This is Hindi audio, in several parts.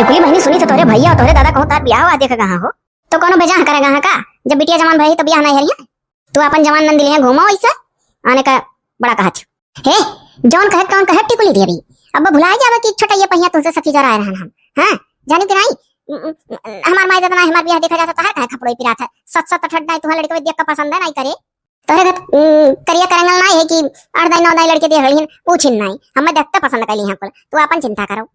टिकुली बहनी सुनी तो तोरे भैया और तोरे दादा कहूं तार ब्याह हुआ देख कहां हो तो कोनो बेजान करेगा हां का जब बिटिया जवान भई तो ब्याह नहीं हरिया तू अपन जवान नंद लिए घूमो ऐसा आने का बड़ा कहत हे जौन कहे टिकुली देवी अब भुला जावे कि छोटा ये पहिया तुझसे सखी जरा रहन हम हां जाने कि नहीं हमार माई दादा हमार ब्याह देखा जाता तार कहे खपड़ोई पिरात है सत सत अठट नहीं तुम्हारे लड़के देख के पसंद है नहीं करे तोरे घर करिया करंगल नहीं है कि 8 9 लड़के देख रही पूछिन नहीं हमें देखते पसंद कर ली यहां पर तू अपन चिंता करो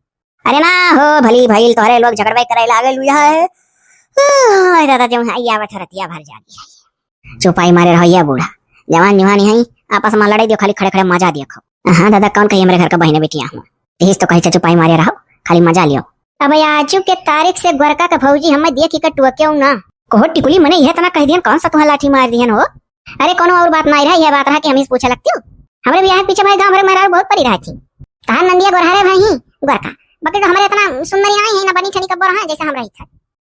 अरे ना हो भली भइल तोरे लोग झगड़वाई करे लागे लुया है दादा जो आया आवत रतिया भर जागी चुपाई मारे रहिया बूढ़ा जवान जवानी है आपस में लड़ाई दियो खाली खड़े खड़े मजा देखो हां दादा कौन कही हमरे घर का बहने बेटियां हूं यही तो कही चुपाई मारे रहो खाली मजा लियो अब आजू के तारीख से गोरका का भौजी हमें देख के टुक्यो ना कोहो टिकुली मने यह तना कह दियन कौन सा तुहा लाठी मार दियन हो अरे कोनो और बात नहीं रहा यह बात रहा कि हम इस पूछे लगती हो हमरे ब्याह पीछे भाई गांव हमारे मेरा बहुत परी रही थी तार नंदिया गोरहारे भाई गोरका बाकी तो हमारे इतना सुंदरी नहीं है ना बनी ठनी कब्बर है जैसे हम रही था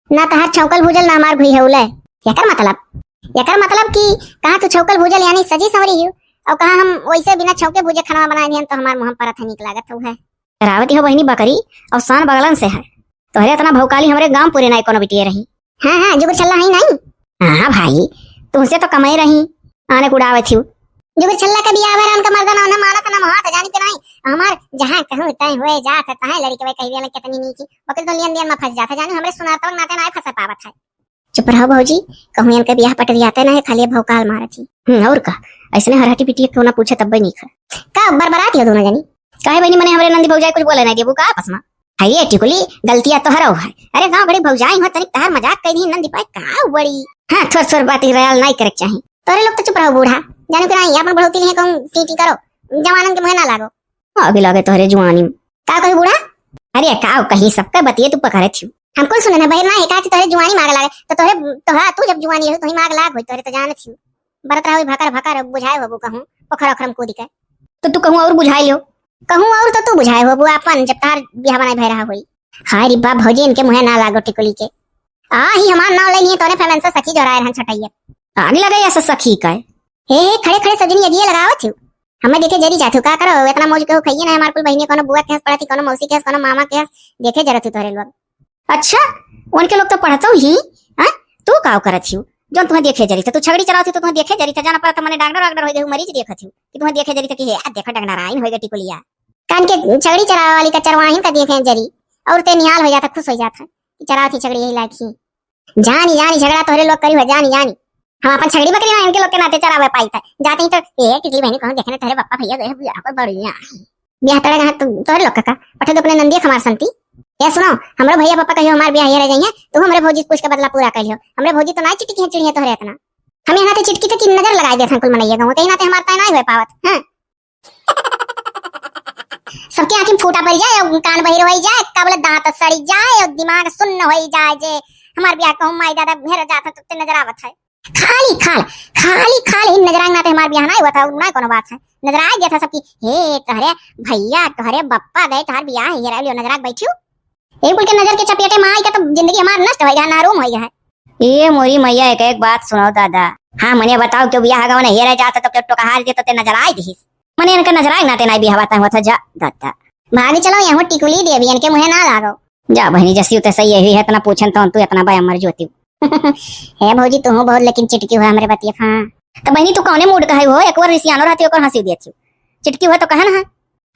ना तहार छौकल भूजल ना हमार घुई हेउले यकर मतलब कि कहा तू छौकल भूजल यानी सजी सवरी हो और कहा हम वैसे बिना छौके भूजे खाना बनाए दियन तो हमार मुंह पर निक लागत है रावती हो बहनी बकरी और शान बगलन से है तोहरे इतना भौकाली हमरे गांव पूरे नहीं कोनो बिटिए रही हां जुगुर चल्ला है नहीं हां भाई तुमसे तो कमाई रही आने कुड़ावत हूं जुगुर चल्ला का बियाह भरन का मर्दाना ना मानत ना मात जानी के नहीं हमार जहां कहूं तय होए जात तहां लड़के वे कह दिया कितनी नीची बकरी तो लियन दियन में फंस जाता जानी हमरे सुनाता नाते ना फंस पावत है चुप रहो भौजी कहूं इनके बियाह पट दियाते ना खाली भौकाल मारत ही और का ऐसने हराटी पिटिए क्यों ना पूछे तब नहीं का बरबरात हो दोनों जानी काहे बनी मने हमरे नंदी भौजाई कुछ बोले नहीं देबू का आपस में है ये टिकुली गलतियां तो हरो है अरे गांव बड़ी भौजाई हो तनी तार मजाक कह दी नंदी पाई का बड़ी हां थोड़ बात रयाल नहीं करे चाहिए तोरे लोग तो चुप रहो बूढ़ा जाने के नहीं अपन बढ़ोती नहीं कहूं टीटी करो जवानन के महीना लागो अभी लगे तोरे जवानी का कही बूढ़ा अरे का कहीं सबके बतिए तू पकड़े थी हमको सुने ना बहर ना एका तोरे जवानी मांग लागे तो तोहरा तू जब जवानी हो तो ही मांग लाग होई तोरे तो जान थी बरत रहो भकर भकर बुझाए होबू कहूं पोखर अखरम कूद के तो तू कहूं और बुझाई लियो कहूं और तो तू बुझाए होबू अपन जब तार बियाह बनाई भय रहा होई हाय रे बा भौजी इनके मुंह ना लागो टिकुली के आ ही हमार नाम ले लिए तोरे फेमन से सखी जोराए रहन छटैया आगे लगे ऐसा सखी का हे खड़े खड़े सजनी अगिए लगावत हूं हमें देखे जरी जाथू का करो इतना मौज के खइए ना हमार कुल बहिनी कोनो बुआ के पड़ती कोनो मौसी के कोनो मामा के देखे जरत तोरे लोग अच्छा उनके लोग तो पढ़तो ही हां तू काव करत हूं जो तुम्हें देखे जरी तू छगड़ी चलाती तो तुम्हें देखे जरी जाना पड़ता मने डॉक्टर होई गए मरीज देखत हूं कि तुम्हें देखे जरी कि हे देखो डंगना राइन होई गई टिकुलिया कान के छगड़ी चरावे वाली का चरवाहिन का देखे जरी और ते निहाल हो जाता खुश हो जाता कि चरावती छगड़ी यही लाठी जानी झगड़ा तोरे लोग करी हो जानी हम अपन छगड़ी बकरी ना इनके लोग के नाते चरावे पाई था जाते ही तो ए टिकली बहनी कहूं देखने तेरे पापा भैया गए बियाह को बढ़िया बियाह तड़े कहां तोरे लोग का पठे तो अपने नंदिया खमार संती ये सुनो हमरे भैया पापा कहियो हमार बियाह रह जाइए तो हमरे भौजी पूछ के बदला पूरा कर लियो हमरे भौजी तो ना चिटकी चिड़िया तोरे इतना हम यहां ते चिटकी तक की नजर लगाई देथन कुल मनैया गांव कहीं ना ते हमार ता नहीं हो पावत हां सबके आंखें फूटा पड़ जाए और कान बहिर हो जाए काबले दांत सड़ी जाए और दिमाग सुन्न हो जाए जे हमार बियाह कहूं माई दादा घेर जाता तो ते नजर आवत है खाली नजर ना ते हमार बियाह नहीं हुआ था ना कोनो बात है नजर आ गया था सबकी हे तोहरे भैया तोहरे बप्पा गए तोहर बियाह है ये लियो नजर आ बैठियो एक कुल के नजर के चपेटे में आई का तो जिंदगी हमार नष्ट हो गया नारूम हो गया है ए मोरी मैया एक बात सुनाओ दादा हां मने बताओ क्यों बियाह गांव ने हेरे जाता तो टोका हार दे तो ते नजर आई दिस मने इनके नजर आई ना ते नहीं बियाह होता था जा दादा भाभी चलो यहां टिकुली देवी इनके मुंह ना लागो जा बहनी जैसी तो सही है इतना पूछन तो तू इतना बाय मर जोती है भौजी तू बहुत लेकिन चिटकी हुआ हमरे बतिया हां तो बहनी तू कौने मूड का है हो एक बार रिसियानो रहती ओकर हंसी देती चिटकी हुआ तो कहे ना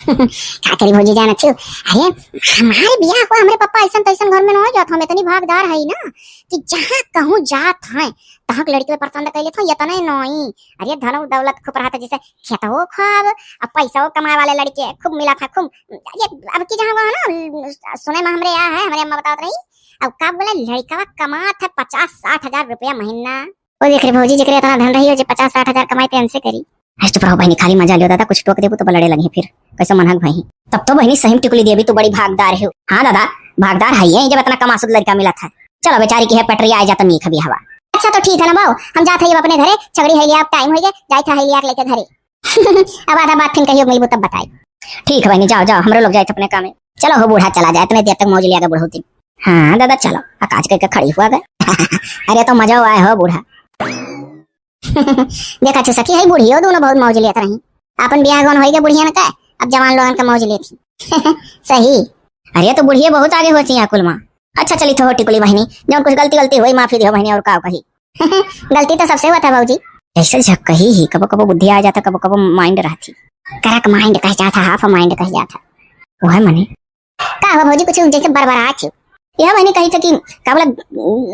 का करी भौजी जाना छू अरे हमारे बियाह को हमरे पापा ऐसन तैसन घर में न हो जात हम इतनी भागदार है ना कि जहां कहूं जात है तहां लड़की पे पसंद कैले तो ये तने नहीं अरे धन दौलत खूब रहा था जैसे खेतो खाब अब पैसा कमाए वाले लड़के खूब मिला था खूब ये अब की जहां ना सुने में हमरे यहाँ है हमारे अम्मा बतावत रही अब का बोले लड़का कमात है 50-60 हजार रुपया महीना ओ देख रे भौजी जकरे इतना धन रही हो जे 50-60 हजार कमाते इनसे करी हस्त प्रभु बहनी खाली मजा लियो दादा कुछ टोक देबू तो बलड़े लगी फिर कैसे मनहक भाई तब तो बहनी सही टिकुली देवी तो बड़ी भागदार है हां दादा भागदार है ये जब इतना कमासुद लड़का मिला था चलो बेचारी की है पटरी आ जाता मीख भी हवा अच्छा तो ठीक है ना बाऊ हम जाते हैं अपने घरे छगड़ी है लिया अब टाइम हो गया जाए था है लिया लेके घरे अब आधा बात फिर कहियो मिलबू तब बताई ठीक है बहनी जाओ हमरे लोग जाए अपने काम में चलो हो बूढ़ा चला जाए तुम्हें देर तक मौज लिया गया बुढ़ोती हाँ दादा चलो आकाश करके खड़ी हुआ गए अरे तो मजा आया हो बूढ़ा देखा छ सखी है बूढ़ी हो दोनों बहुत मौज लेत रही अपन बियाह गन होई के बुढ़िया न का अब जवान लोगन का मौज लेती सही अरे तो बुढ़िया बहुत आगे होती है कुल माँ। अच्छा चली तो टिकुली बहनी, जब कुछ गलती गलती हुई माफी दियो बहनी, और का कही। गलती तो सबसे हुआ था भाजी, ऐसे झक कही ही कबो कबो बुद्धि आ जाता, कबो कबो माइंड रहती। करक माइंड कह जाता, हाफ माइंड कह जाता। वो है मने का हुआ भौजी, कुछ जैसे बरबरा छ। यह बहनी कही था कि का बोला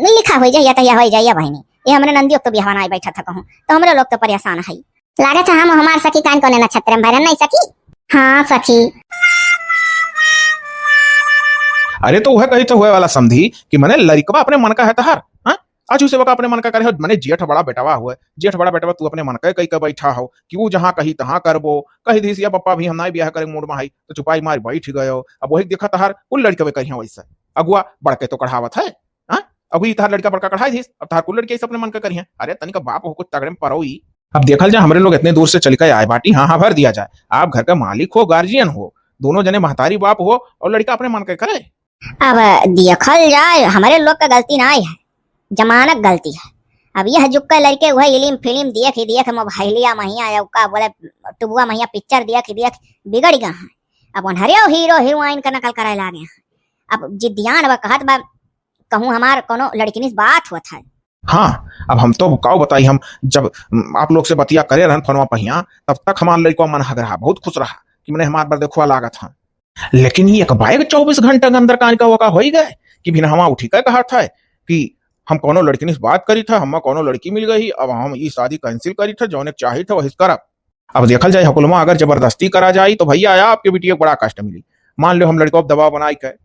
लिखा हो जाइए तो यह हो जाइए बहनी। ये हमरे नंदी तो बिहान आई बैठा था कहूं, तो हमरे लोग तो परेशान है। लागे था हम हमार सखी कान कोने नक्षत्र में भरन नहीं सकी। हाँ सखी। अरे तो वह कही तो हुए वाला समझी कि मने लड़कवा अपने मन का है तहार। हाँ आज उसे वका अपने मन का करे हो, मने जेठ बड़ा बेटावा हुआ, जेठ बड़ा बेटावा तू अपने मन का कई का बैठा हो कि वो जहां कही तहां करबो। कही धीसिया पप्पा भी हम ना ब्याह करे मूड में है, तो चुपाई मार बैठ गयो। अब वही देखा तहार कुल लड़के कही वैसे अगुआ बड़के तो कढ़ावत है। हाँ अभी तहार लड़का बड़का कढ़ाई थी, अब तहार कुल लड़के अपने मन का करी। अरे तनिक बाप हो कुछ तगड़े में परोई। अब देखल जाए हमारे लोग इतने दूर से चल के आए बाटी, हाँ हाँ भर दिया जाए। आप घर का मालिक हो, गार्जियन हो, दोनों जने महतारी बाप हो और लड़का अपने मन का करे। अब देखल जाए हमारे लोग का गलती ना है, जमानत गलती है। अब यह जुग का लड़के वह इलिम फिल्म देख मोबाइलिया महिया का बोले टुबुआ महिया पिक्चर देख बिगड़ गए हैं। अब उन्हरे हीरो हीरोइन का नकल करे लागे हैं। अब जिद्दियान वह कहत बा कहूँ हमार कोनो लड़की निस बात होता है। हाँ अब हम तो काऊ बताई, हम जब आप लोग से बतिया करे रहन फोनवा पहिया, तब तक हमार लड़का मन हग रहा, बहुत खुश रहा कि मैंने हमार पर देखुआ लागत था। लेकिन ये एक बाइक 24 घंटे के अंदर कान का वका हो ही गए कि बिना हमा उठी का कहा था कि हम कोनो लड़की ने बात करी था, हम कोनो लड़की मिल गई, अब हम ये शादी कैंसिल करी था, जो चाही था वही करब। अब देखल जाए हुकुलमा अगर जबरदस्ती करा जाए तो भैया आया आपके बेटी को बड़ा कष्ट मिली। मान लो हम लड़को दबाव बनाई के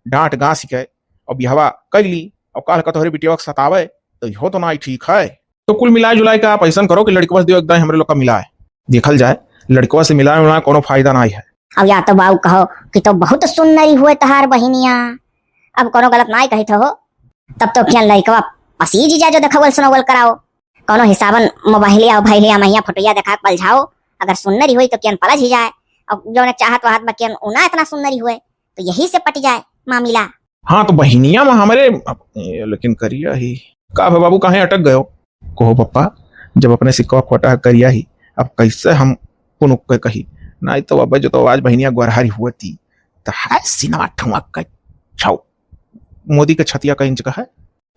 डांट गांस के और बिहवा कर ली और काल का तोहरे बेटिया को सतावे, तो हो तो ना ठीक है। तो कुल मिलाए जुलाए के आप ऐसा करो कि लड़के बस दियो एकदम हमारे लोग का मिलाए। देखल जाए लड़कवा से मिलाए कोनो फायदा नहीं है। अब या तो बाबू कहो कि तो बहुत सुंदरी हुए तहार बहिनिया, अब कोनो गलत ना कही हो, तब तो क्या लड़कवा पसीज जा जो देखवल सुनवल कराओ, कोनो हिसाबन मोबाइलिया भैलिया मैया फोटोया देखा पलझाओ। अगर सुंदरी हुई तो क्या पलझ ही जाए, और जो ने चाहत वहात में क्या उना इतना सुंदरी हुए तो यही से पट जाए मामला। हाँ तो बहिनिया में हमारे लेकिन करिया ही का बाबू कहे अटक गयो कहो पप्पा, जब अपने सिक्का खोटा करिया ही अब कैसे हम पुनुक के कही नहीं तो अब जो तो आज बहनिया गुरहारी हुआ थी तो है सीना ठुमक का छाओ मोदी के छतिया का इंच का है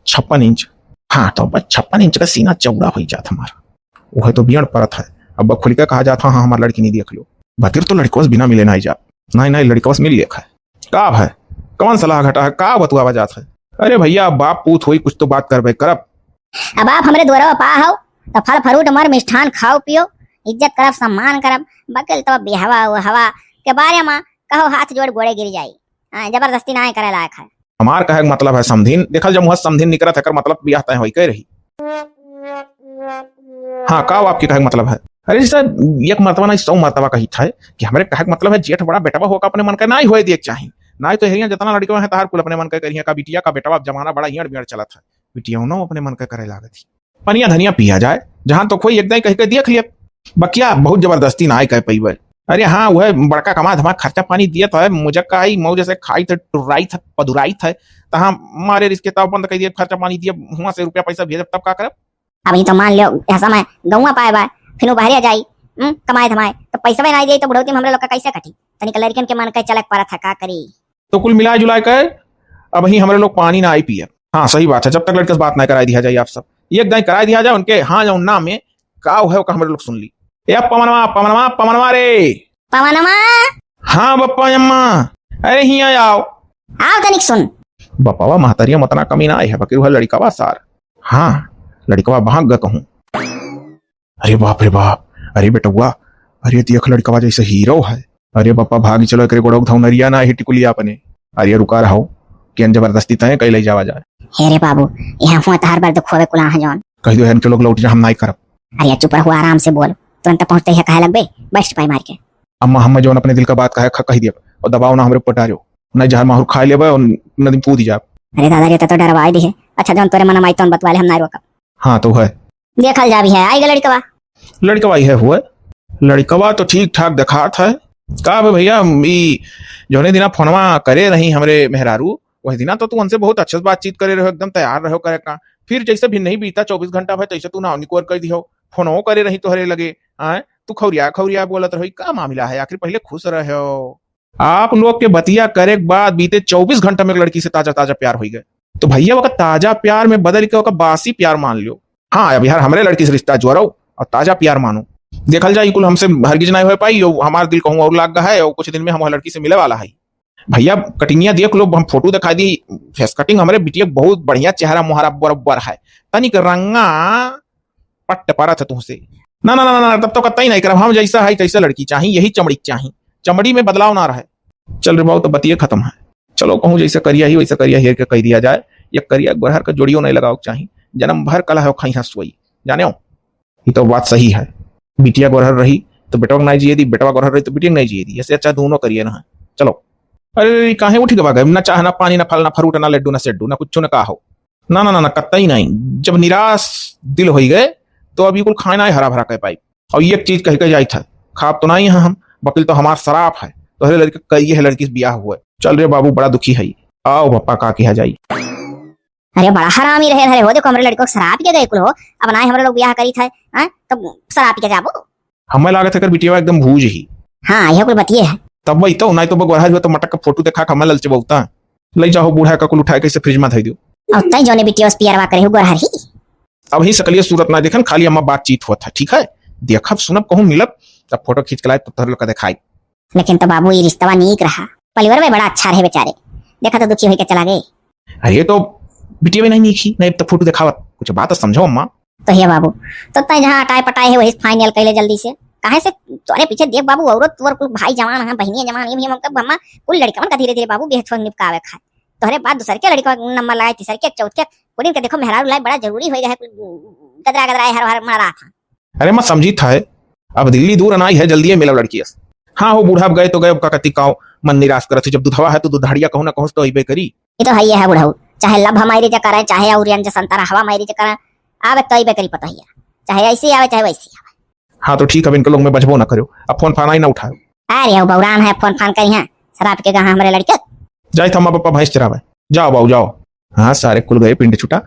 56 इंच। हाँ तो अब 56 इंच का सीना चौड़ा हो जाता हमारा, वह तो बियण परत है। अब खुल के कहा जाता हाँ हमारा लड़की नहीं देख लो, बतिर तो लड़कों से बिना मिले नहीं जा, नहीं लड़कों से मिल लिया है का है कौन सलाह घटा है का बतुआ जात है। अरे भैया बाप पूत हुई कुछ तो बात करबे करब। अब आप हमरे द्वारा पा हो तो फल फ्रूट मर मिष्ठान खाओ पियो, इज्जत करब सम्मान करब, बकल तो बिहवा हवा के बारे में कहो हाथ जोड़ गोड़े गिर जाई। जबरदस्ती ना करे लायक है। हमार कहे मतलब है समधीन, देखल जब मुँह समधीन निकलत है मतलब ब्याह तय होई कह रही। हाँ का आपकी कहे मतलब है। अरे सर एक मरतबा नहीं 100 मरतबा कही था कि हमारे कहे मतलब है जेठ बड़ा बेटवा होगा अपने मन का ना ही होए देख चाहिए ना तो हेरिया जितना लड़कियों है तार कुल अपने मन का करिया का बिटिया का बेटवा जमाना बड़ा हियड़ बियड़ चला था, बिटिया ना अपने मन का करे लागत थी। पनिया धनिया पिया जाए जहां तो कोई एकदम कह के देख लिया बकिया बहुत जबरदस्ती ना कह पैबे। अरे हाँ वह बड़का कमा धमा खर्चा पानी दिया था मुझे आई मऊ जैसे खाई थे टुराई था पदुराई था तहाँ मारे रिश्ते तब बंद कर दिए खर्चा पानी दिया वहां से रुपया पैसा भेज तब का करब। अभी तो मान लो ऐसा मैं गौवा पाए बा फिर बाहर जाई कमाए धमाए तो पैसा भी नहीं दे तो बुढ़ौती में हमरे लोग का कैसे कटी, तनिक लड़कन के मन के चलक पड़ा था का करी। तो कुल मिला जुला कर अब ही हमारे लोग पानी ना आई पिए। हाँ सही बात है, जब तक लड़के से बात ना कराई दिया जाए आप सब एक दिन कराई दिया जाए उनके हाँ जो नाम में का है हमारे लोग सुन ली। ए पवनवा पवनवा पवनवा रे पवनवा। हाँ बप्पा अम्मा अरे ही आओ तनिक सुन बप्पावा महतरिया मतना कमी ना आई है बकरी लड़कावा सार। हाँ लड़कावा भाग ग कहूँ। अरे बाप रे बाप, अरे बेटुआ अरे देख लड़कावा जैसे हीरो है। अरे बप्पा भागी चलो एक गोड़ों धाउ नरिया ना टिकुलिया अपने। अरे रुका रहो कि जबरदस्ती तय कई ले जावा जाए। हे रे बाबू यहाँ हुआ तहार बार दुखोवे कुला है जौन कह दो हन के लोग लौट जा हम नहीं करब। अरे चुप रहो आराम से बोल, तुरंत पहुंचते ही कहे लगबे बस्ट पाई मार के। अम्मा हम जो अपने दिल का बात कह दिया और दबाव ना हमारे ऊपर डालो नहीं जहर माहौर खा लेबे और नदी कूद जा। अरे दादा रे तो डरवाई दी है। अच्छा जौन तोरे मन में तो बतवाले हम ना रोकब। हाँ तो है देखल जा भी है आई लड़कवा लड़कवा है हुए लड़कवा तो ठीक ठाक दिखात है का भैया जोने दिना फोनवा करे रही हमरे मेहरारू वही दिना तो तू उनसे बहुत अच्छे से बातचीत करे रहो एकदम तैयार रहो करे का। फिर जैसे भी नहीं बीता 24 घंटा भाई तैसे तू ना निकोर कर दियो फोनो करे रही तो हरे लगे आए तू खौरिया खौरिया बोलत रही का मामला है आखिर पहले खुश रहो। आप लोग के बतिया करे के बाद बीते 24 घंटा में एक लड़की से ताजा ताजा प्यार हो गए, तो भैया वो ताजा प्यार में बदल के बासी प्यार मान लियो। हाँ अब यार हमरे लड़की से रिश्ता जोड़ो और ताजा प्यार मानो। देखल जाए कुल हमसे हरगिज नहीं हो पाई, हमारा दिल कहूँ और लाग गया है और कुछ दिन में हम लड़की से मिले वाला है। भैया कटिंगिया देख लो, हम फोटो दिखा दी, फेस कटिंग हमारे बिटिया बहुत बढ़िया, चेहरा मुहारा बराबर है, तनिक रंगा पट्ट पारा था तुमसे। ना ना ना ना तब तो कतई नहीं करब, हम जैसा है तैसा लड़की चाहिए, यही चमड़ी चाहिए, चमड़ी में बदलाव ना रहे। चल रे बाबू तो बतिये खत्म है, चलो कहूँ जैसा करिया ही वैसा करिया हेर के कह दिया जाए। ये करिया गोरहर का जोड़ियों नहीं लगाओ चाहिए, जन्म भर कला है खाई हंसुई जाने हो। ये तो बात सही है, बिटिया गोरहर रही तो बेटवा नहीं जिए दी, बेटवा गोरहर रही तो बिटिया नहीं जिए दी, ऐसे अच्छा दोनों करिए ना। चलो अरे काहे उठी गवा गए, ना चाह ना पानी ना फल ना फ्रूट ना लड्डू ना सेड्डू ना कुछ ना कहा हो। ना ना ना ना कतई नहीं, जब निराश दिल हो गए तो अभी कुल खाना है हरा भरा कह पाई। और ये चीज कह के जाई था, खाप तो नहीं है हम, वकील तो हमारा शराब है, तो हरे लड़के करिए है लड़की से ब्याह हुआ। चल रे बाबू बड़ा दुखी है, आओ पप्पा का किया जाई। अरे बड़ा हरामी रहे हो, देखो हमारे लड़को शराब के गए कुल हो, अब ना हमारे लोग ब्याह करी थे तब शराब के जाबो। हमें लागत है कर बिटिया एकदम भूज ही। हाँ यह कुल बतिए है, तब वही तो नहीं तो बगवाहा जो तो मटक का फोटो देखा हमें ललचे बहुता ले जाओ बूढ़ा का कुल उठा के इसे फ्रिज में धई दियो। और तई जोने बिटिया उस पियरवा करे हो गोरहर ही। अब ही सकलिए सूरत ना देखन, खाली अम्मा बातचीत हुआ था, ठीक है देखब सुनब कहूँ मिलब तब फोटो खींच के लाए तो तोहर लोग का दिखाई। लेकिन तो बाबू ये रिश्ता नीक रहा, परिवार में बड़ा अच्छा रहे बेचारे, देखा तो दुखी होके चला गए। अरे तो बिटिया भी नहीं नीखी नहीं तो फोटो दिखावत, कुछ बात समझो अम्मा। तो हे बाबू तो तय जहाँ अटाए पटाए है वही फाइनल कैले जल्दी से, काहे से तोरे पीछे देख बाबू, औरत तोर कुल भाई जवान है, बहनिया जवान है, हम कब हम कुल लड़कन का धीरे धीरे बाबू बेहद निपकावे खाए। तोहरे बाद दूसर के लड़का नंबर लगाए, तीसर के चौथ के कुड़ी के देखो मेहरारू लाए बड़ा जरूरी हो गया है, गदरा गदरा हर हर मरा था। अरे मैं समझी था है, अब दिल्ली दूर अनाई है, जल्दी मिलब लड़की। हाँ हो बूढ़ा गए तो गए, का कति काओ मन निराश करत, जब दुधवा है तो दुधाड़िया कहूँ ना कहूँ तो अबे करी। ये तो है बुढ़ाऊ, चाहे लब हमारी जगह करे, चाहे और संतरा हवा हमारी जगह आवे तो अबे करी, पता ही है, चाहे ऐसी आवे चाहे वैसी आवे। हाँ तो ठीक है, इनके लोग में बजबो ना करो, अब फोन फाना ही ना उठाओ। अरे बौरान है, फोन फान करी है शराब के कहा हमारे लड़के जाए था पापा भैंस चरावे, जाओ बाबू जाओ। हाँ सारे कुल गए पिंड छुटा।